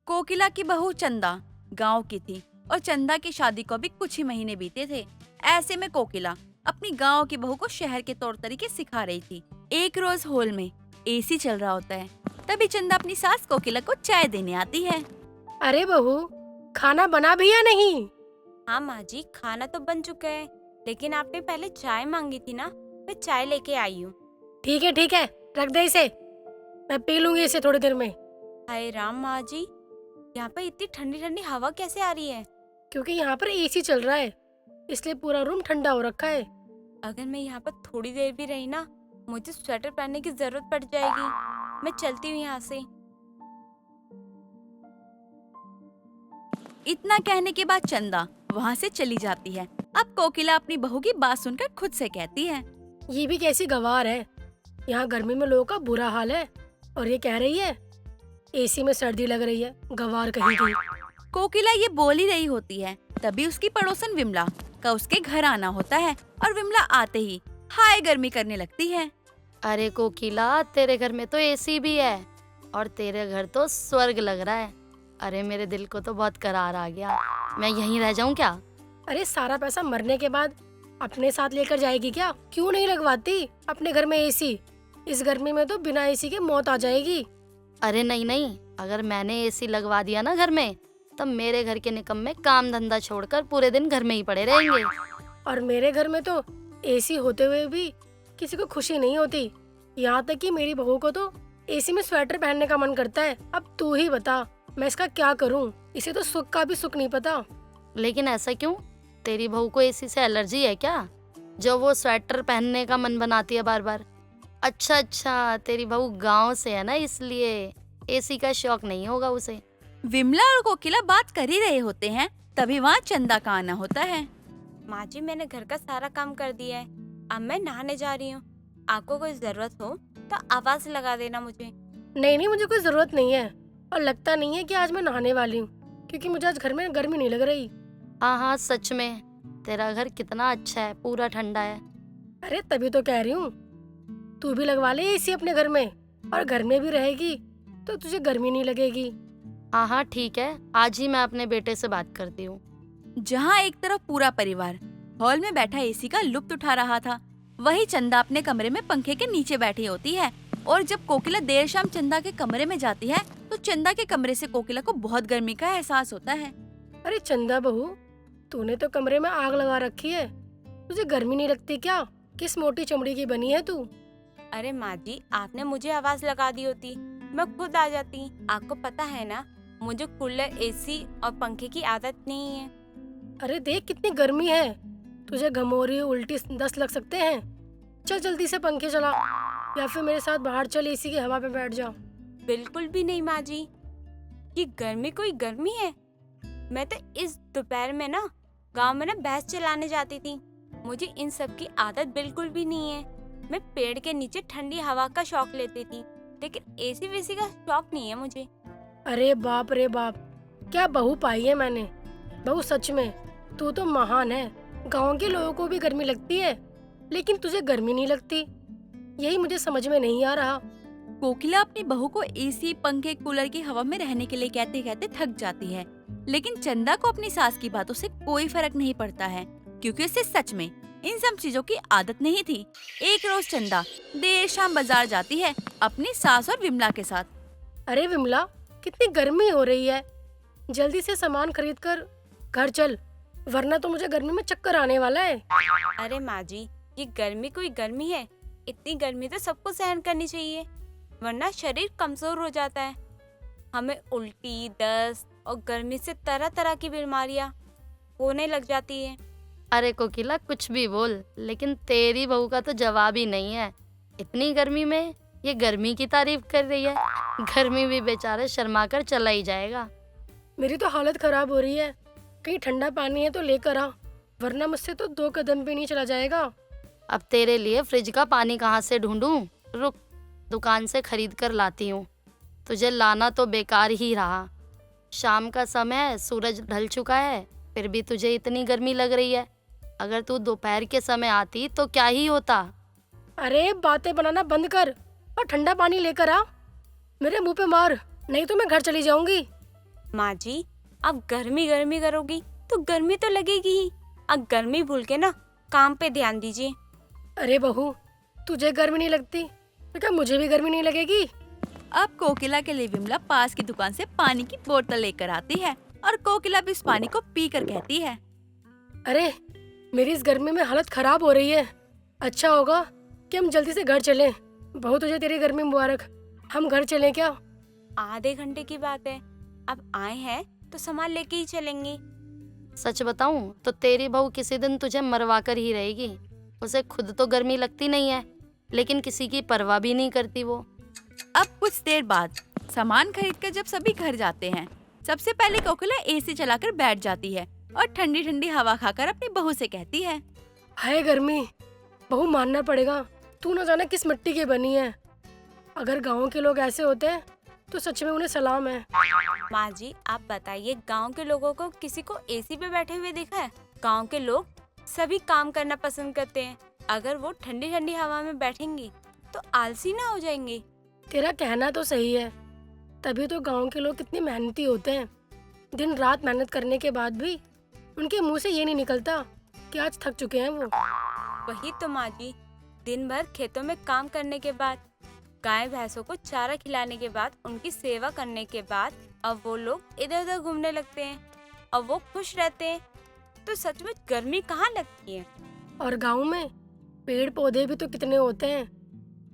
कोकिला की बहू चंदा गांव की थी और चंदा की शादी को भी कुछ ही महीने बीते थे। ऐसे में कोकिला अपनी गांव की बहू को शहर के तौर तरीके सिखा रही थी। एक रोज हॉल में एसी चल रहा होता है। तभी चंदा अपनी सास कोकिला को चाय देने आती है। अरे बहू, खाना बना भी या नहीं? हाँ माँ जी, खाना तो बन चुका है, लेकिन आपने पहले चाय मांगी थी ना, मैं चाय लेके आई हूँ। ठीक है, रख दे इसे। मैं पी लूंगी इसे थोड़ी देर में। हाय राम माँ जी, यहाँ पे इतनी ठंडी ठंडी हवा कैसे आ रही है? क्योंकि यहाँ पर एसी चल रहा है, इसलिए पूरा रूम ठंडा हो रखा है। अगर मैं यहाँ पर थोड़ी देर भी रही ना, मुझे स्वेटर पहनने की जरूरत पड़ जाएगी। मैं चलती हूँ यहाँ से। इतना कहने के बाद चंदा वहाँ से चली जाती है। अब कोकिला अपनी बहू की बात सुनकर खुद से कहती है, ये भी कैसी गवार है। यहाँ गर्मी में लोगों का बुरा हाल है और ये कह रही है एसी में सर्दी लग रही है। गवार कहीं की। कोकिला ये बोल ही रही होती है, तभी उसकी पड़ोसन विमला का उसके घर आना होता है और विमला आते ही हाय गर्मी करने लगती है। अरे कोकिला, तेरे घर में तो एसी भी है और तेरे घर तो स्वर्ग लग रहा है। अरे मेरे दिल को तो बहुत करार आ गया। मैं यहीं रह जाऊं क्या? अरे सारा पैसा मरने के बाद अपने साथ लेकर जाएगी क्या? क्यों नहीं लगवाती अपने घर में एसी? इस गर्मी में तो बिना एसी के मौत आ जाएगी। अरे नहीं, अगर मैंने एसी लगवा दिया ना घर में, तब मेरे घर के निकम्मे काम धंधा छोड़कर पूरे दिन घर में ही पड़े रहेंगे। और मेरे घर में तो एसी होते हुए भी किसी को खुशी नहीं होती। यहाँ तक कि मेरी बहू को तो एसी में स्वेटर पहनने का मन करता है। अब तू ही बता, मैं इसका क्या करूँ? इसे तो सुख का भी सुख नहीं पता। लेकिन ऐसा क्यों? तेरी बहू को एसी से एलर्जी है क्या, जो वो स्वेटर पहनने का मन बनाती है बार बार? अच्छा, तेरी बहू गांव से है ना, इसलिए एसी का शौक नहीं होगा उसे। विमला और कोकिला बात कर ही रहे होते हैं, तभी वहाँ चंदा का आना होता है। माँ जी, मैंने घर का सारा काम कर दिया है, अब मैं नहाने जा रही हूँ। आपको कोई जरूरत हो तो आवाज लगा देना मुझे। नहीं, मुझे कोई जरूरत नहीं है और लगता नहीं है कि आज मैं नहाने वाली हूँ, क्योंकि मुझे आज घर में गर्मी नहीं लग रही। हाँ, सच में तेरा घर कितना अच्छा है, पूरा ठंडा है। अरे तभी तो कह रही हूँ, तू भी लगवा ले एसी अपने घर में, और घर में भी रहेगी तो तुझे गर्मी नहीं लगेगी। हाँ, ठीक है, आज ही मैं अपने बेटे से बात करती हूँ। जहाँ एक तरफ पूरा परिवार हॉल में बैठा एसी का लुत्फ उठा रहा था, वही चंदा अपने कमरे में पंखे के नीचे बैठी होती है। और जब कोकिला देर शाम चंदा के कमरे में जाती है तो चंदा के कमरे से कोकिला को बहुत गर्मी का एहसास होता है। अरे चंदा बहू, तूने तो कमरे में आग लगा रखी है, तुझे गर्मी नहीं लगती क्या? किस मोटी चमड़ी की बनी है तू? अरे माँ जी, आपने मुझे आवाज लगा दी होती, मैं खुद आ जाती। आपको पता है ना, मुझे कूलर, एसी और पंखे की आदत नहीं है। अरे देख कितनी गर्मी है, तुझे घमौरी उल्टी दस्त लग सकते हैं। चल जल्दी से पंखे चला, या फिर मेरे साथ बाहर चल, एसी की हवा पे बैठ जा। बिल्कुल भी नहीं माँ जी, ये गर्मी कोई गर्मी है? मैं तो इस दोपहर में ना गांव में ना भैंस चलाने जाती थी। मुझे इन सब की आदत बिल्कुल भी नहीं है। मैं पेड़ के नीचे ठंडी हवा का शौक लेती थी, लेकिन एसी वेसी का शौक नहीं है मुझे। अरे बाप रे बाप, क्या बहू पाई है मैंने। बहू सच में तू तो महान है। गांव के लोगों को भी गर्मी लगती है, लेकिन तुझे गर्मी नहीं लगती। यही मुझे समझ में नहीं आ रहा। कोकिला अपनी बहू को एसी, पंखे, कूलर की हवा में रहने के लिए कहते कहते थक जाती है, लेकिन चंदा को अपनी सास की बातों से कोई फर्क नहीं पड़ता है, क्योंकि उसे सच में इन सब चीजों की आदत नहीं थी। एक रोज चंदा देर शाम बाजार जाती है अपनी सास और विमला के साथ। अरे विमला, कितनी गर्मी हो रही है, जल्दी से सामान खरीद कर घर चल, वरना तो मुझे गर्मी में चक्कर आने वाला है। अरे माँ जी, ये गर्मी कोई गर्मी है? इतनी गर्मी तो सबको सहन करनी चाहिए, वरना शरीर कमजोर हो जाता है। हमें उल्टी, दस्त और गर्मी से तरह तरह की बीमारियां होने लग जाती है। अरे कोकिला, कुछ भी बोल, लेकिन तेरी बहू का तो जवाब ही नहीं है। इतनी गर्मी में ये गर्मी की तारीफ कर रही है। गर्मी भी बेचारा शर्मा कर चला ही जाएगा। मेरी तो हालत खराब हो रही है, कहीं ठंडा पानी है तो लेकर आ, वरना मुझसे तो 2 कदम भी नहीं चला जाएगा। अब तेरे लिए फ्रिज का पानी कहाँ से ढूंढूं? रुक, दुकान से खरीद कर लाती हूँ। तुझे लाना तो बेकार ही रहा। शाम का समय है, सूरज ढल चुका है, फिर भी तुझे इतनी गर्मी लग रही है। अगर तू दोपहर के समय आती तो क्या ही होता। अरे बातें बनाना बंद कर और ठंडा पानी लेकर आ, मेरे मुंह पे मार, नहीं तो मैं घर चली जाऊंगी। माँ जी, अब गर्मी गर्मी करोगी तो गर्मी तो लगेगी ही। अब गर्मी भूल के ना काम पे ध्यान दीजिए। अरे बहू, तुझे गर्मी नहीं लगती तो क्या मुझे भी गर्मी नहीं लगेगी? अब कोकिला के लिए विमला पास की दुकान से पानी की बोतल लेकर आती है और कोकिला भी उस पानी को पीकर कहती है, अरे मेरी इस गर्मी में हालत खराब हो रही है। अच्छा होगा कि हम जल्दी से घर चलें। बहू तुझे तेरी गर्मी मुबारक। हम घर चलें क्या? आधे घंटे की बात है, अब आए हैं तो सामान लेके ही चलेंगे। सच बताऊं तो तेरी बहू किसी दिन तुझे मरवा कर ही रहेगी। उसे खुद तो गर्मी लगती नहीं है, लेकिन किसी की परवाह भी नहीं करती वो। अब कुछ देर बाद सामान खरीदकर जब सभी घर जाते हैं, सबसे पहले कोकिला एसी चलाकर बैठ जाती है और ठंडी ठंडी हवा खाकर अपनी बहू से कहती है, हाय गर्मी, बहू मानना पड़ेगा, तू न जाने किस मिट्टी की बनी है। अगर गांव के लोग ऐसे होते हैं तो सच में उन्हें सलाम है। माँ जी, आप बताइए, गांव के लोगों को किसी को एसी पे बैठे हुए देखा है? गांव के लोग सभी काम करना पसंद करते हैं। अगर वो ठंडी ठंडी हवा में बैठेंगे तो आलसी ना हो जाएंगे। तेरा कहना तो सही है, तभी तो गांव के लोग कितने मेहनती होते हैं। दिन रात मेहनत करने के बाद भी उनके मुंह से ये नहीं निकलता कि आज थक चुके हैं वो। वही तो माँ जी, दिन भर खेतों में काम करने के बाद, गाय भैंसों को चारा खिलाने के बाद, उनकी सेवा करने के बाद अब वो लोग इधर उधर घूमने लगते हैं और वो खुश रहते हैं। तो सच में गर्मी कहाँ लगती है। और गांव में पेड़ पौधे भी तो कितने होते हैं,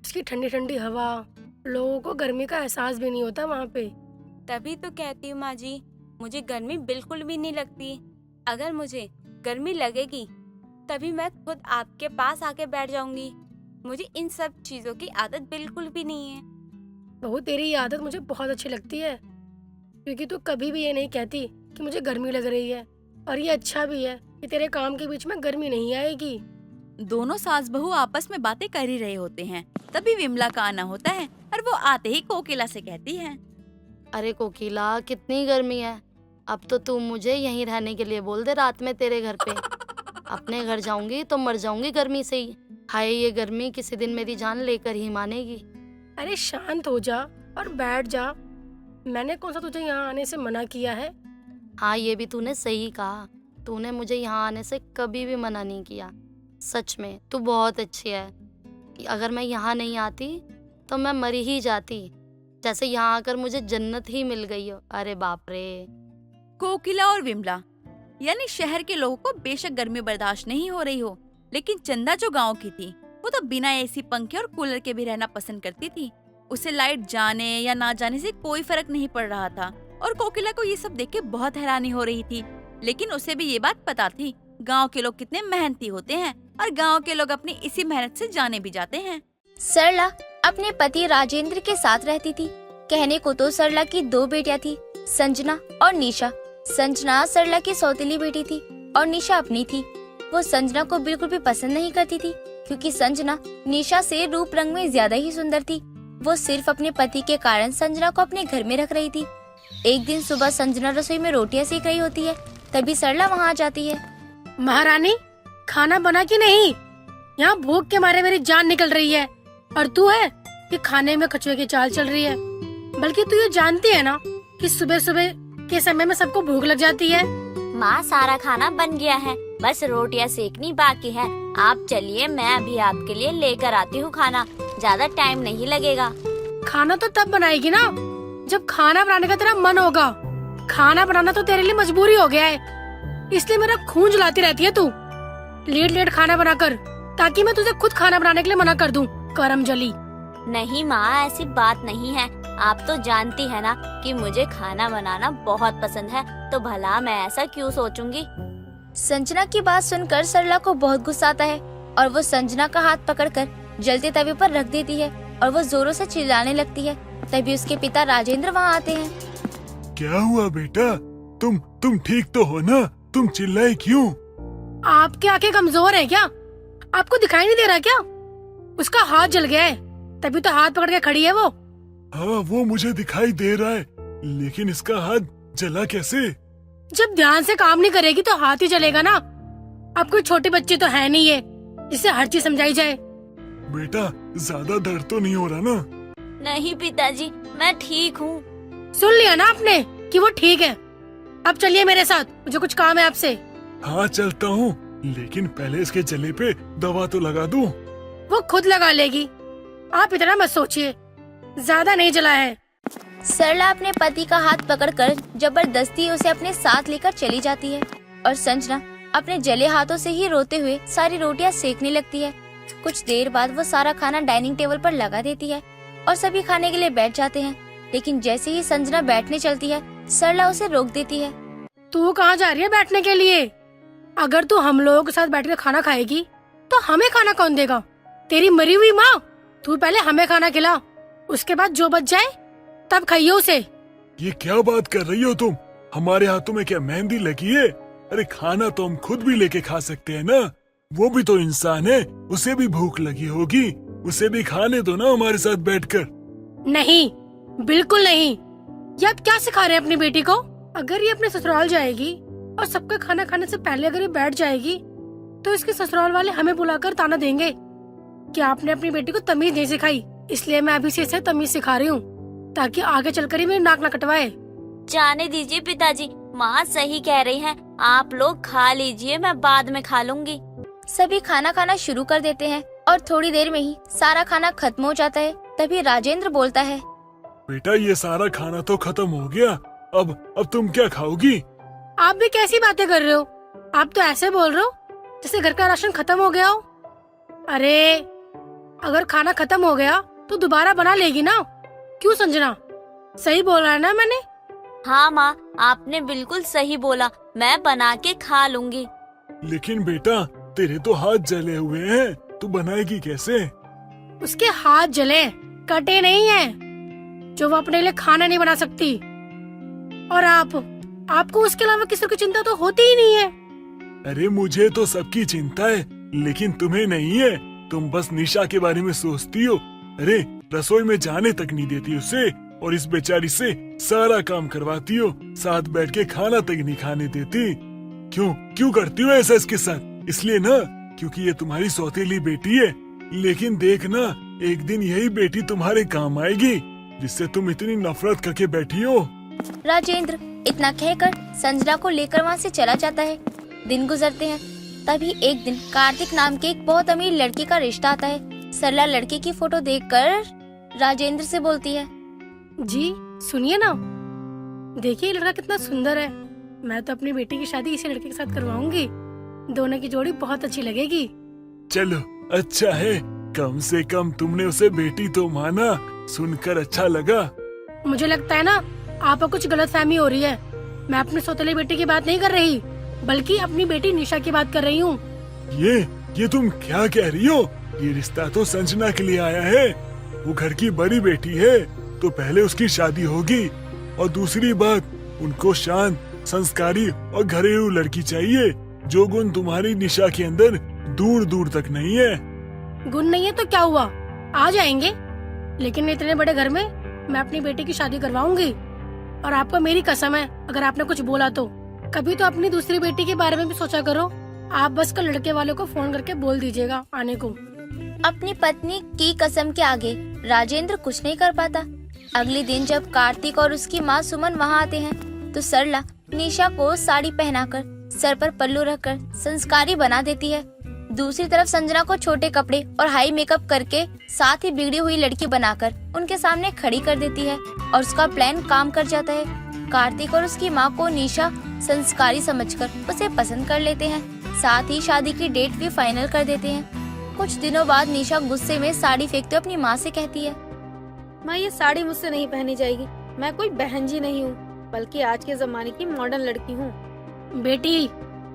उसकी ठंडी ठंडी हवा, लोगों को गर्मी का एहसास भी नहीं होता वहाँ पे। तभी तो कहती हूँ माँ जी, मुझे गर्मी बिल्कुल भी नहीं लगती। अगर मुझे गर्मी लगेगी तभी मैं खुद आपके पास आके बैठ जाऊंगी। मुझे इन सब चीजों की आदत बिल्कुल भी नहीं है। बहू तेरी ये आदत मुझे बहुत अच्छी लगती है, क्योंकि तू कभी भी ये नहीं कहती कि मुझे गर्मी लग रही है। और ये अच्छा भी है कि तेरे काम के बीच में गर्मी नहीं आएगी। दोनों सास बहू आपस में बातें कर ही रहे होते हैं, तभी विमला का आना होता है और वो आते ही कोकिला से कहती है, अरे कोकिला, कितनी गर्मी है। अब तो तू मुझे यहीं रहने के लिए बोल दे रात में तेरे घर पे। अपने घर जाऊंगी तो मर जाऊंगी गर्मी से ही। हाय, ये गर्मी किसी दिन मेरी जान लेकर ही मानेगी। अरे शांत हो जा और बैठ जा। मैंने कौन सा तुझे यहाँ आने से मना किया है? हाँ, ये भी तूने सही कहा। तूने मुझे यहाँ आने से कभी भी मना नहीं किया। सच में तू बहुत अच्छी है। अगर मैं यहाँ नहीं आती तो मैं मरी ही जाती, जैसे यहाँ आकर मुझे जन्नत ही मिल गई हो। अरे बाप रे। कोकिला और विमला यानी शहर के लोगों को बेशक गर्मी बर्दाश्त नहीं हो रही हो, लेकिन चंदा जो गांव की थी वो तो बिना एसी, पंखे और कूलर के भी रहना पसंद करती थी। उसे लाइट जाने या ना जाने से कोई फर्क नहीं पड़ रहा था और कोकिला को ये सब देख के बहुत हैरानी हो रही थी। लेकिन उसे भी ये बात पता थी गांव के लोग कितने मेहनती होते हैं और गांव के लोग अपनी इसी मेहनत से जाने भी जाते हैं। सरला अपने पति राजेंद्र के साथ रहती थी। कहने को तो सरला की 2 बेटियां थी, संजना और निशा। संजना सरला की सौतेली बेटी थी और निशा अपनी थी। वो संजना को बिल्कुल भी पसंद नहीं करती थी, क्योंकि संजना निशा से रूप रंग में ज्यादा ही सुंदर थी। वो सिर्फ अपने पति के कारण संजना को अपने घर में रख रही थी। एक दिन सुबह संजना रसोई में रोटियां सेक रही होती है, तभी सरला वहाँ आ जाती है। महारानी, खाना बना कि नहीं? यहाँ भूख के मारे मेरी जान निकल रही है और तू है कि खाने में कछुए की चाल चल रही है। बल्कि तू ये जानती है ना कि सुबह सुबह के समय में सबको भूख लग जाती है। माँ, सारा खाना बन गया है, बस रोटियां सेकनी बाकी है। आप चलिए, मैं अभी आपके लिए लेकर आती हूँ खाना। ज्यादा टाइम नहीं लगेगा। खाना तो तब बनाएगी ना जब खाना बनाने का तेरा मन होगा। खाना बनाना तो तेरे लिए मजबूरी हो गया है, इसलिए मेरा खून जलाती रहती है तू लेट लेट खाना बनाकर, ताकि मैं तुझे खुद खाना बनाने के लिए मना कर दूं। करम जली। नहीं माँ, ऐसी बात नहीं है। आप तो जानती है ना कि मुझे खाना बनाना बहुत पसंद है, तो भला मैं ऐसा क्यों सोचूंगी। संजना की बात सुनकर सरला को बहुत गुस्सा आता है और वो संजना का हाथ पकड़कर जलते तवे पर रख देती है और वो जोरों से चिल्लाने लगती है। तभी उसके पिता राजेंद्र वहाँ आते हैं। क्या हुआ बेटा? तुम ठीक तो हो ना? तुम चिल्लाए क्यों? आपकी आंखें कमजोर है क्या? आपको दिखाई नहीं दे रहा क्या? उसका हाथ जल गया है, तभी तो हाथ पकड़ के खड़ी है वो। हाँ, वो मुझे दिखाई दे रहा है, लेकिन इसका हाथ जला कैसे? जब ध्यान से काम नहीं करेगी तो हाथ ही जलेगा ना। अब कोई छोटी बच्ची तो है नहीं है जिसे हर चीज समझाई जाए। बेटा, ज्यादा दर्द तो नहीं हो रहा ना? नहीं पिताजी, मैं ठीक हूँ। सुन लिया ना आपने? कि वो ठीक है। अब चलिए मेरे साथ, मुझे कुछ काम है आपसे। हाँ चलता हूँ, लेकिन पहले इसके जले पे दवा तो लगा दूं। वो खुद लगा लेगी, आप इतना मत सोचिए, ज्यादा नहीं जला है। सरला अपने पति का हाथ पकड़कर जबरदस्ती उसे अपने साथ लेकर चली जाती है और संजना अपने जले हाथों से ही रोते हुए सारी रोटियां सेकने लगती है। कुछ देर बाद वो सारा खाना डाइनिंग टेबल पर लगा देती है और सभी खाने के लिए बैठ जाते हैं। लेकिन जैसे ही संजना बैठने चलती है, सरला उसे रोक देती है। तू कहाँ जा रही है बैठने के लिए? अगर तू हम लोगों के साथ बैठ कर खाना खाएगी तो हमें खाना कौन देगा? तेरी मरी हुई माँ। तू पहले हमें खाना खिला, उसके बाद जो बच जाए तब खाइए उसे। ये क्या बात कर रही हो तुम? हमारे हाथों में क्या मेहंदी लगी है? अरे खाना तो हम खुद भी लेके खा सकते हैं ना, वो भी तो इंसान है, उसे भी भूख लगी होगी, उसे भी खाने दो ना हमारे साथ बैठकर। नहीं, बिल्कुल नहीं। ये आप क्या सिखा रहे हैं अपनी बेटी को? अगर ये अपने ससुराल जाएगी और सबका खाना खाने से पहले अगर ये बैठ जाएगी तो इसके ससुराल वाले हमें बुलाकर ताना देंगे कि आपने अपनी बेटी को तमीज नहीं सिखाई। इसलिए मैं अभी से इसे तमीज सिखा रही हूँ ताकि आगे चलकर ही मेरी नाक न कटवाए। जाने दीजिए पिताजी, माँ सही कह रही हैं, आप लोग खा लीजिए, मैं बाद में खा लूंगी। सभी खाना खाना शुरू कर देते हैं और थोड़ी देर में ही सारा खाना खत्म हो जाता है। तभी राजेंद्र बोलता है, बेटा ये सारा खाना तो खत्म हो गया, अब तुम क्या खाओगी? आप भी कैसी बातें कर रहे हो? आप तो ऐसे बोल रहे हो जैसे घर का राशन खत्म हो गया हो। अरे अगर खाना खत्म हो गया तो दोबारा बना लेगी ना, क्यों संजना? सही बोल रहा है ना मैंने? हाँ माँ, आपने बिल्कुल सही बोला, मैं बना के खा लूंगी। लेकिन बेटा तेरे तो हाथ जले हुए हैं, तू बनाएगी कैसे? उसके हाथ जले, कटे नहीं है, जो वो अपने लिए खाना नहीं बना सकती। और आपको उसके अलावा किसी की चिंता तो होती ही नहीं है। अरे मुझे तो सबकी चिंता है, लेकिन तुम्हें नहीं है। तुम बस निशा के बारे में सोचती हो। अरे रसोई में जाने तक नहीं देती उसे, और इस बेचारी से सारा काम करवाती हो, साथ बैठ के खाना तक नहीं खाने देती। क्यों करती हो ऐसा इसके साथ? इसलिए ना क्योंकि ये तुम्हारी सौतेली बेटी है। लेकिन देखना एक दिन यही बेटी तुम्हारे काम आएगी, जिससे तुम इतनी नफरत करके बैठी हो। राजेंद्र इतना कहकर संजना को लेकर वहाँ से चला जाता है। दिन गुजरते हैं, तभी एक दिन कार्तिक नाम के एक बहुत अमीर लड़के का रिश्ता आता है। सरला लड़के की फोटो देखकर राजेंद्र से बोलती है, जी सुनिए ना, देखिए ये लड़का कितना सुंदर है। मैं तो अपनी बेटी की शादी इसी लड़के के साथ करवाऊंगी, दोनों की जोड़ी बहुत अच्छी लगेगी। चलो अच्छा है, कम से कम तुमने उसे बेटी तो माना, सुनकर अच्छा लगा। मुझे लगता है ना आपको कुछ गलतफहमी हो रही है। मैं अपनी सौतेली बेटी की बात नहीं कर रही, बल्कि अपनी बेटी निशा की बात कर रही हूँ। ये तुम क्या कह रही हो? ये रिश्ता तो संजना के लिए आया है। वो घर की बड़ी बेटी है, तो पहले उसकी शादी होगी। और दूसरी बात, उनको शांत, संस्कारी और घरेलू लड़की चाहिए, जो गुण तुम्हारी निशा के अंदर दूर दूर तक नहीं है। गुण नहीं है तो क्या हुआ, आ जाएंगे। लेकिन इतने बड़े घर में मैं अपनी बेटी की शादी करवाऊंगी। और आपको मेरी कसम है, अगर आपने कुछ बोला तो कभी तो अपनी दूसरी बेटी के बारे में भी सोचा करो। आप बस कल लड़के वालों को फोन करके बोल दीजिएगा आने को। अपनी पत्नी की कसम के आगे राजेंद्र कुछ नहीं कर पाता। अगले दिन जब कार्तिक और उसकी माँ सुमन वहाँ आते हैं, तो सरला निशा को साड़ी पहनाकर, सर पर पल्लू रखकर संस्कारी बना देती है। दूसरी तरफ संजना को छोटे कपड़े और हाई मेकअप करके साथ ही बिगड़ी हुई लड़की बनाकर उनके सामने खड़ी कर देती है और उसका प्लान काम कर जाता है। कार्तिक और उसकी माँ को निशा संस्कारी समझकर उसे पसंद कर लेते हैं, साथ ही शादी की डेट भी फाइनल कर देते हैं। कुछ दिनों बाद निशा गुस्से में साड़ी फेंकते अपनी माँ से कहती है, माँ ये साड़ी मुझसे नहीं पहनी जाएगी। मैं कोई बहन जी नहीं हूँ, बल्कि आज के जमाने की मॉडर्न लड़की हूँ। बेटी,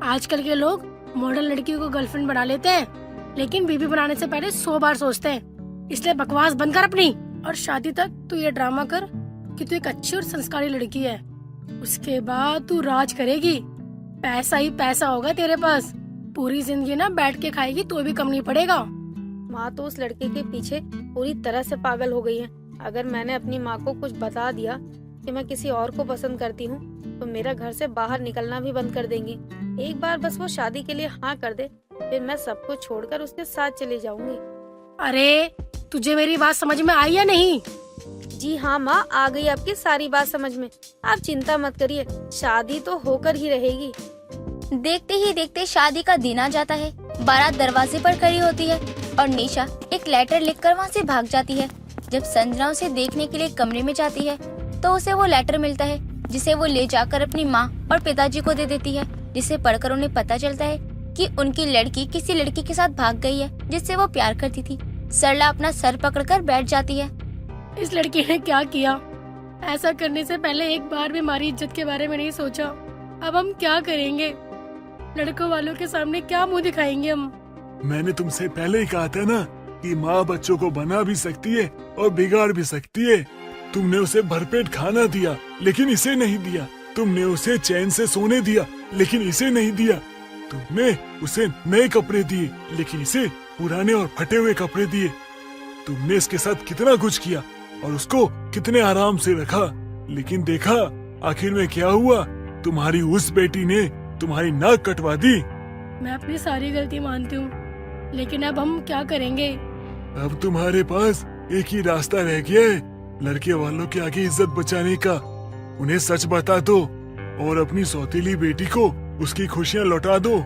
आजकल के लोग मॉडर्न लड़कियों को गर्लफ्रेंड बना लेते हैं, लेकिन बीबी बनाने से पहले 100 बार सोचते हैं। इसलिए बकवास बंद कर अपनी, और शादी तक तू ये ड्रामा कर कि तू एक अच्छी और संस्कारी लड़की है। उसके बाद तू राज करेगी, पैसा ही पैसा होगा तेरे पास। पूरी जिंदगी ना बैठ के खाएगी तो भी कम नहीं पड़ेगा। माँ तो उस लड़के के पीछे पूरी तरह से पागल हो गई है। अगर मैंने अपनी माँ को कुछ बता दिया कि मैं किसी और को पसंद करती हूँ, तो मेरा घर से बाहर निकलना भी बंद कर देंगी। एक बार बस वो शादी के लिए हाँ कर दे, फिर मैं सब कुछ छोड़कर उसके साथ चली जाऊंगी। अरे तुझे मेरी बात समझ में आई या नहीं? जी हाँ माँ, आ गई आपकी सारी बात समझ में। आप चिंता मत करिए, शादी तो होकर ही रहेगी। देखते ही देखते शादी का दिन आ जाता है। बारात दरवाजे पर खड़ी होती है और निशा एक लेटर लिखकर वहाँ से भाग जाती है। जब संजना उसे देखने के लिए कमरे में जाती है तो उसे वो लेटर मिलता है, जिसे वो ले जाकर अपनी माँ और पिताजी को दे देती है, जिसे पढ़कर उन्हें पता चलता है कि उनकी लड़की किसी लड़की के साथ भाग गई है जिससे वो प्यार करती थी। सरला अपना सर पकड़कर बैठ जाती है। इस लड़की ने क्या किया? ऐसा करने से पहले एक बार भी हमारी इज्जत के बारे में नहीं सोचा। अब हम क्या करेंगे? लड़कों वालों के सामने क्या मुंह दिखाएंगे हम? मैंने तुमसे पहले ही कहा था ना कि माँ बच्चों को बना भी सकती है और बिगाड़ भी सकती है। तुमने उसे भरपेट खाना दिया लेकिन इसे नहीं दिया। तुमने उसे चैन से सोने दिया लेकिन इसे नहीं दिया। तुमने उसे नए कपड़े दिए लेकिन इसे पुराने और फटे हुए कपड़े दिए। तुमने इसके साथ कितना कुछ किया और उसको कितने आराम से रखा, लेकिन देखा आखिर में क्या हुआ? तुम्हारी उस बेटी ने तुम्हारी नाक कटवा दी। मैं अपनी सारी गलती मानती हूँ, लेकिन अब हम क्या करेंगे? अब तुम्हारे पास एक ही रास्ता रह गया है, लड़के वालों के आगे इज्जत बचाने का। उन्हें सच बता दो और अपनी सौतेली बेटी को उसकी खुशियाँ लौटा दो।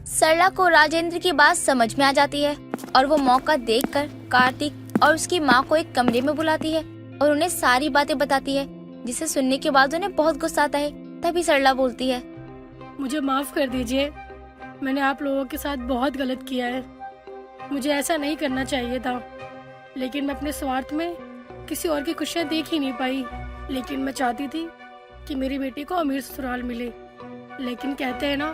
सरला को राजेंद्र की बात समझ में आ जाती है और वो मौका देखकर कार्तिक और उसकी माँ को एक कमरे में बुलाती है और उन्हें सारी बातें बताती है, जिसे सुनने के बाद उन्हें बहुत गुस्सा आता है। तभी सरला बोलती है, मुझे माफ कर दीजिए, मैंने आप लोगों के साथ बहुत गलत किया है। मुझे ऐसा नहीं करना चाहिए था, लेकिन मैं अपने स्वार्थ में किसी और की खुशियाँ देख ही नहीं पाई। लेकिन मैं चाहती थी कि मेरी बेटी को अमीर ससुराल मिले, लेकिन कहते हैं ना,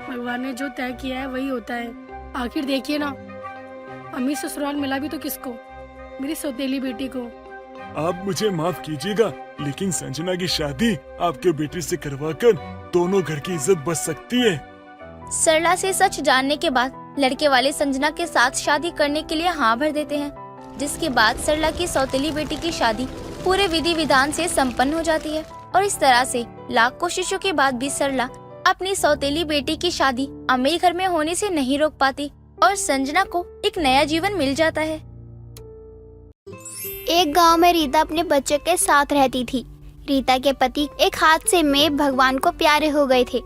भगवान ने जो तय किया है वही होता है। आखिर देखिए ना, अमीर ससुराल मिला भी तो किसको? मेरी सौतेली बेटी को। आप मुझे माफ कीजिएगा, लेकिन संजना की शादी आपके बेटे से करवाकर दोनों घर की इज्जत बच सकती है। सरला से सच जानने के बाद लड़के वाले संजना के साथ शादी करने के लिए हाँ भर देते हैं, जिसके बाद सरला की सौतेली बेटी की शादी पूरे विधि विधान से संपन्न हो जाती है। और इस तरह से लाख कोशिशों के बाद भी सरला अपनी सौतेली बेटी की शादी अमीर घर में होने से नहीं रोक पाती और संजना को एक नया जीवन मिल जाता है। एक गांव में रीता अपने बच्चे के साथ रहती थी। रीता के पति एक हादसे में भगवान को प्यारे हो गए थे।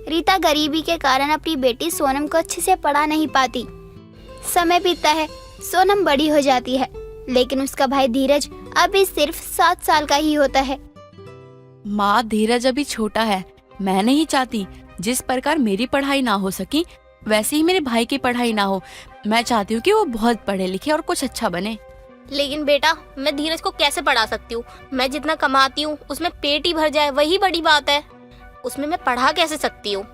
रीता गरीबी के कारण अपनी बेटी सोनम को अच्छे से पढ़ा नहीं पाती। समय बीतता है, सोनम बड़ी हो जाती है, लेकिन उसका भाई धीरज अभी सिर्फ 7 साल का ही होता है। माँ, धीरज अभी छोटा है। मैं नहीं चाहती जिस प्रकार मेरी पढ़ाई ना हो सकी वैसे ही मेरे भाई की पढ़ाई ना हो। मैं चाहती हूँ कि वो बहुत पढ़े लिखे और कुछ अच्छा बने। लेकिन बेटा, मैं धीरज को कैसे पढ़ा सकती हूँ? मैं जितना कमाती हूँ उसमें पेट ही भर जाए वही बड़ी बात है। उसमें मैं पढ़ा कैसे सकती हूँ?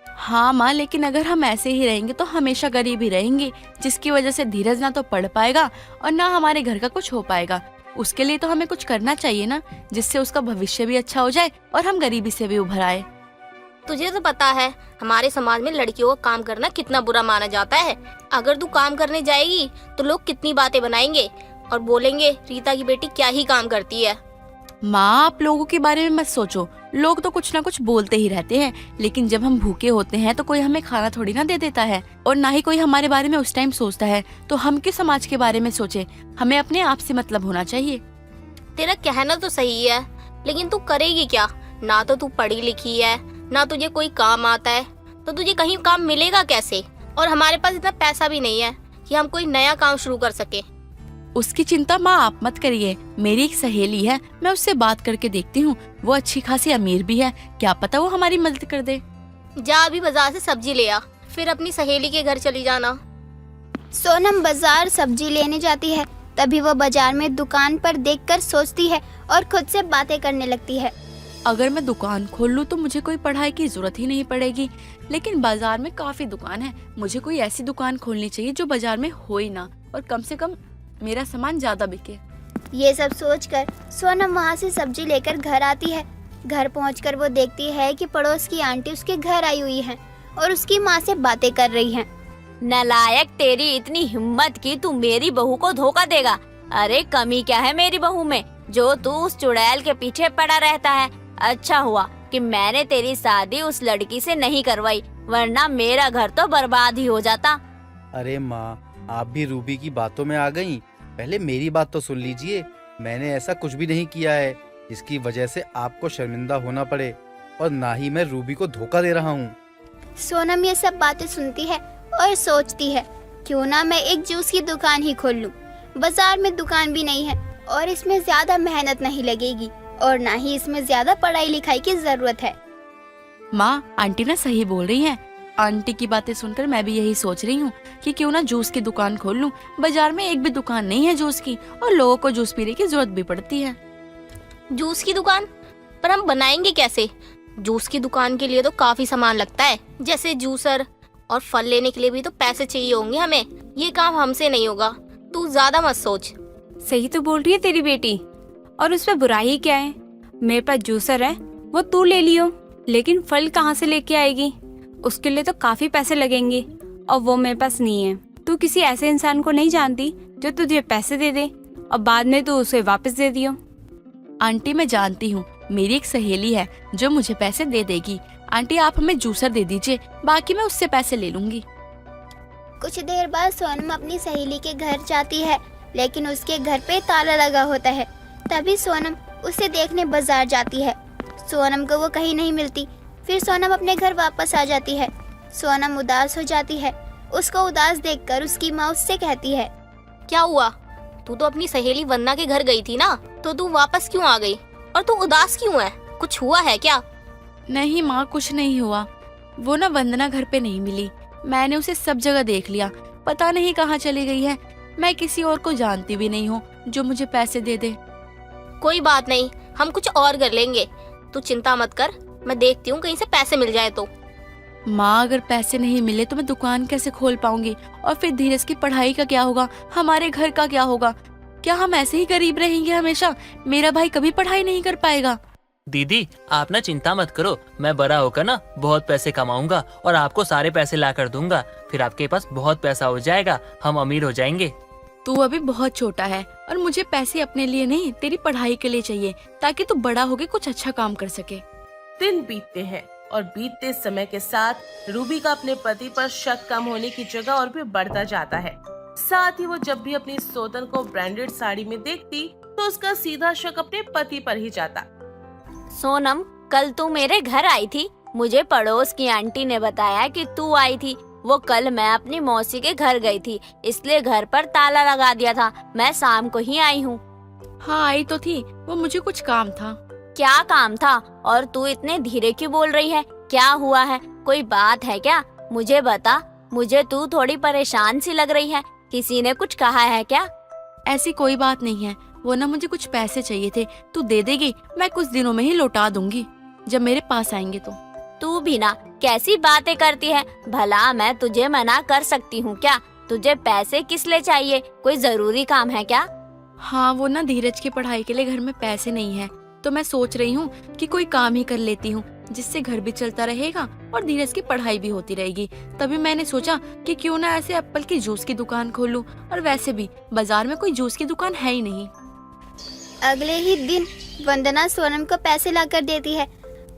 हाँ माँ, लेकिन अगर हम ऐसे ही रहेंगे तो हमेशा गरीब ही रहेंगे, जिसकी वजह से धीरज ना तो पढ़ पाएगा और ना हमारे घर का कुछ हो पाएगा। उसके लिए तो हमें कुछ करना चाहिए ना, जिससे उसका भविष्य भी अच्छा हो जाए और हम गरीबी से भी उभर आए। तुझे तो पता है हमारे समाज में लड़कियों का काम करना कितना बुरा माना जाता है। अगर तू काम करने जाएगी तो लोग कितनी बातें बनाएंगे और बोलेंगे रीता की बेटी क्या ही काम करती है। माँ, आप लोगों के बारे में मत सोचो। लोग तो कुछ ना कुछ बोलते ही रहते हैं, लेकिन जब हम भूखे होते हैं तो कोई हमें खाना थोड़ी ना दे देता है और ना ही कोई हमारे बारे में उस टाइम सोचता है। तो हम क्यों समाज के बारे में सोचे? हमें अपने आप से मतलब होना चाहिए। तेरा कहना तो सही है, लेकिन तू करेगी क्या? ना तो तू पढ़ी लिखी है, ना तुझे कोई काम आता है, तो तुझे कहीं काम मिलेगा कैसे? और हमारे पास इतना पैसा भी नहीं है कि हम कोई नया काम शुरू कर सके। उसकी चिंता माँ आप मत करिए। मेरी एक सहेली है, मैं उससे बात करके देखती हूँ। वो अच्छी खासी अमीर भी है, क्या पता वो हमारी मदद कर दे। जा अभी बाजार से सब्जी ले आ, फिर अपनी सहेली के घर चली जाना। सोनम बाजार सब्जी लेने जाती है, तभी वो बाजार में दुकान पर देखकर सोचती है और खुद से बातें करने लगती है। अगर मैं दुकान खोल लूँ तो मुझे कोई पढ़ाई की जरूरत ही नहीं पड़ेगी, लेकिन बाजार में काफी दुकान है। मुझे कोई ऐसी दुकान खोलनी चाहिए जो बाजार में हो ही ना और कम से कम मेरा सामान ज्यादा बिके। ये सब सोचकर सोनम वहाँ से सब्जी लेकर घर आती है। घर पहुँचकर वो देखती है कि पड़ोस की आंटी उसके घर आई हुई है और उसकी माँ से बातें कर रही हैं। नालायक, तेरी इतनी हिम्मत कि तू मेरी बहू को धोखा देगा। अरे कमी क्या है मेरी बहू में जो तू उस चुड़ैल के पीछे पड़ा रहता है? अच्छा हुआ कि मैंने तेरी शादी उस लड़की से नहीं करवाई, वरना मेरा घर तो बर्बाद ही हो जाता। अरे माँ, आप भी रूबी की बातों में आ गईं। पहले मेरी बात तो सुन लीजिए। मैंने ऐसा कुछ भी नहीं किया है जिसकी वजह से आपको शर्मिंदा होना पड़े, और ना ही मैं रूबी को धोखा दे रहा हूँ। सोनम ये सब बातें सुनती है और सोचती है, क्यों ना मैं एक जूस की दुकान ही खोल लूं। बाजार में दुकान भी नहीं है और इसमें ज्यादा मेहनत नहीं लगेगी और ना ही इसमें ज्यादा पढ़ाई लिखाई की जरूरत है। माँ, आंटी ना सही बोल रही हैं। आंटी की बातें सुनकर मैं भी यही सोच रही हूँ कि क्यों ना जूस की दुकान खोल लूँ। बाजार में एक भी दुकान नहीं है जूस की, और लोगों को जूस पीने की जरूरत भी पड़ती है। जूस की दुकान? पर हम बनाएंगे कैसे? जूस की दुकान के लिए तो काफी सामान लगता है, जैसे जूसर, और फल लेने के लिए भी तो पैसे चाहिए होंगे हमें। ये काम हमसे नहीं होगा, तू ज्यादा मत सोच। सही तो बोल रही है तेरी बेटी, और उसमें बुराई क्या है? मेरे पास जूसर है, वो तू ले लियो, लेकिन फल कहाँ से लेके आएगी? उसके लिए तो काफी पैसे लगेंगे और वो मेरे पास नहीं है। तू किसी ऐसे इंसान को नहीं जानती जो तुझे पैसे दे दे और बाद में तू उसे वापस दे दियो। आंटी, मैं जानती हूँ, मेरी एक सहेली है जो मुझे पैसे दे देगी। आंटी, आप हमें जूसर दे दीजिए, बाकी मैं उससे पैसे ले लूंगी। कुछ देर बाद सोनम अपनी सहेली के घर जाती है, लेकिन उसके घर पे ताला लगा होता है। तभी सोनम उसे देखने बाजार जाती है। सोनम को वो कहीं नहीं मिलती। फिर सोनम अपने घर वापस आ जाती है। सोनम उदास हो जाती है। उसको उदास देखकर उसकी माँ उससे कहती है, क्या हुआ? तू तो अपनी सहेली वंदना के घर गई थी ना, तो तू वापस क्यों आ गई? और तू उदास क्यों है? कुछ हुआ है क्या? नहीं माँ, कुछ नहीं हुआ। वो ना वंदना घर पे नहीं मिली। मैंने उसे सब जगह देख लिया, पता नहीं कहाँ चली गई है। मैं किसी और को जानती भी नहीं हूँ जो मुझे पैसे दे दे। कोई बात नहीं, हम कुछ और कर लेंगे, तू चिंता मत कर। मैं देखती हूँ कहीं से पैसे मिल जाए तो। माँ, अगर पैसे नहीं मिले तो मैं दुकान कैसे खोल पाऊंगी? और फिर धीरज की पढ़ाई का क्या होगा? हमारे घर का क्या होगा? क्या हम ऐसे ही गरीब रहेंगे हमेशा? मेरा भाई कभी पढ़ाई नहीं कर पाएगा। दीदी, आप ना चिंता मत करो, मैं बड़ा होकर ना बहुत पैसे कमाऊंगा और आपको सारे पैसे ला कर दूंगा। फिर आपके पास बहुत पैसा हो जाएगा, हम अमीर हो जाएंगे। तू अभी बहुत छोटा है और मुझे पैसे अपने लिए नहीं, तेरी पढ़ाई के लिए चाहिए, ताकि तू बड़ा होके कुछ अच्छा काम कर सके। दिन बीतते हैं और बीतते समय के साथ रूबी का अपने पति पर शक कम होने की जगह और भी बढ़ता जाता है। साथ ही वो जब भी अपनी सोतन को ब्रांडेड साड़ी में देखती तो उसका सीधा शक अपने पति पर ही जाता। सोनम, कल तू मेरे घर आई थी। मुझे पड़ोस की आंटी ने बताया कि तू आई थी। वो कल मैं अपनी मौसी के घर गई थी, इसलिए घर पर ताला लगा दिया था। मैं शाम को ही आई हूँ। हाँ, आई तो थी, वो मुझे कुछ काम था। क्या काम था? और तू इतने धीरे क्यों बोल रही है? क्या हुआ है? कोई बात है क्या? मुझे बता। मुझे तू थोड़ी परेशान सी लग रही है। किसी ने कुछ कहा है क्या? ऐसी कोई बात नहीं है। वो ना मुझे कुछ पैसे चाहिए थे, तू दे देगी? मैं कुछ दिनों में ही लौटा दूंगी, जब मेरे पास आएंगे तो। तू भी ना कैसी बातें करती है। भला मैं तुझे मना कर सकती हूँ क्या? तुझे पैसे किस लिए चाहिए? कोई जरूरी काम है क्या? हाँ, वो ना धीरज की पढ़ाई के लिए घर में पैसे नहीं है, तो मैं सोच रही हूँ कि कोई काम ही कर लेती हूँ, जिससे घर भी चलता रहेगा और धीरज की पढ़ाई भी होती रहेगी। तभी मैंने सोचा कि क्यों ना ऐसे एप्पल की जूस की दुकान खोलूं, और वैसे भी बाजार में कोई जूस की दुकान है ही नहीं। अगले ही दिन वंदना सोनम को पैसे लाकर देती है।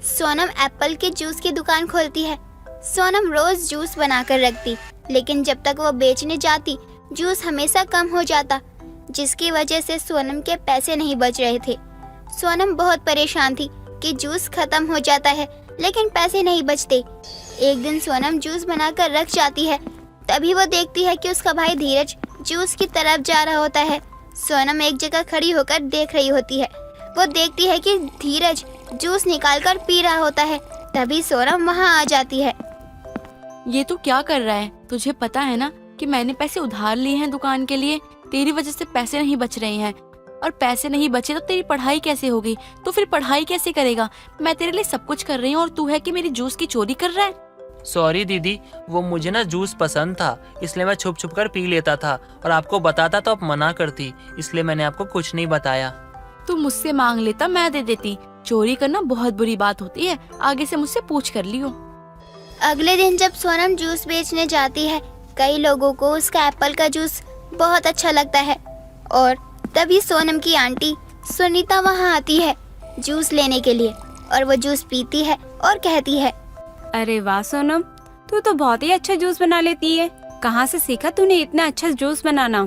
सोनम एप्पल के जूस की दुकान खोलती है। सोनम रोज जूस बनाकर रखती, लेकिन जब तक वो बेचने जाती जूस हमेशा कम हो जाता, जिसकी वजह से सोनम के पैसे नहीं बच रहे थे। सोनम बहुत परेशान थी कि जूस खत्म हो जाता है लेकिन पैसे नहीं बचते। एक दिन सोनम जूस बनाकर रख जाती है। तभी वो देखती है कि उसका भाई धीरज जूस की तरफ जा रहा होता है। सोनम एक जगह खड़ी होकर देख रही होती है। वो देखती है कि धीरज जूस निकालकर पी रहा होता है। तभी सोनम वहाँ आ जाती है। ये तू क्या कर रहा है? तुझे पता है ना कि मैंने पैसे उधार लिए हैं दुकान के लिए। तेरी वजह से पैसे नहीं बच रहे हैं, और पैसे नहीं बचे तो तेरी पढ़ाई कैसे होगी? तो फिर पढ़ाई कैसे करेगा? मैं तेरे लिए सब कुछ कर रही हूँ और तू है कि मेरी जूस की चोरी कर रहा है। सॉरी दीदी, वो मुझे ना जूस पसंद था, इसलिए मैं छुप छुप कर पी लेता था, और आपको बताता तो आप मना करती, इसलिए मैंने आपको कुछ नहीं बताया। तू मुझसे मांग लेता, मैं दे देती। चोरी करना बहुत बुरी बात होती है, आगे से मुझसे पूछ कर लियो। अगले दिन जब सोनम जूस बेचने जाती है, कई लोगों को उसका एप्पल का जूस बहुत अच्छा लगता है, और तभी सोनम की आंटी सुनीता वहाँ आती है जूस लेने के लिए, और वो जूस पीती है और कहती है, अरे वाह सोनम, तू तो बहुत ही अच्छा जूस बना लेती है। कहाँ से सीखा तूने इतना अच्छा जूस बनाना?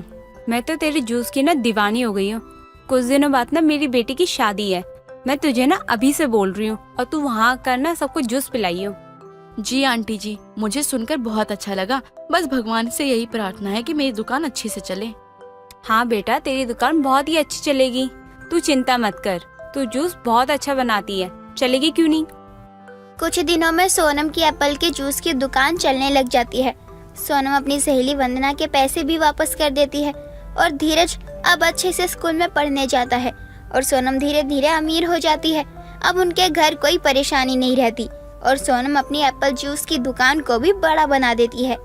मैं तो तेरे जूस की ना दीवानी हो गई हूँ। कुछ दिनों बाद ना मेरी बेटी की शादी है। मैं तुझे ना अभी से बोल रही हूँ और तू वहाँ कर ना सबको जूस पिलाइयो। जी आंटी जी, मुझे सुनकर बहुत अच्छा लगा। बस भगवान से यही प्रार्थना है कि मेरी दुकान अच्छे से चले। हाँ बेटा, तेरी दुकान बहुत ही अच्छी चलेगी, तू चिंता मत कर। तू जूस बहुत अच्छा बनाती है, चलेगी क्यों नहीं। कुछ दिनों में सोनम की एप्पल के जूस की दुकान चलने लग जाती है। सोनम अपनी सहेली वंदना के पैसे भी वापस कर देती है और धीरज अब अच्छे से स्कूल में पढ़ने जाता है और सोनम धीरे धीरे अमीर हो जाती है। अब उनके घर कोई परेशानी नहीं रहती और सोनम अपनी एप्पल जूस की दुकान को भी बड़ा बना देती है।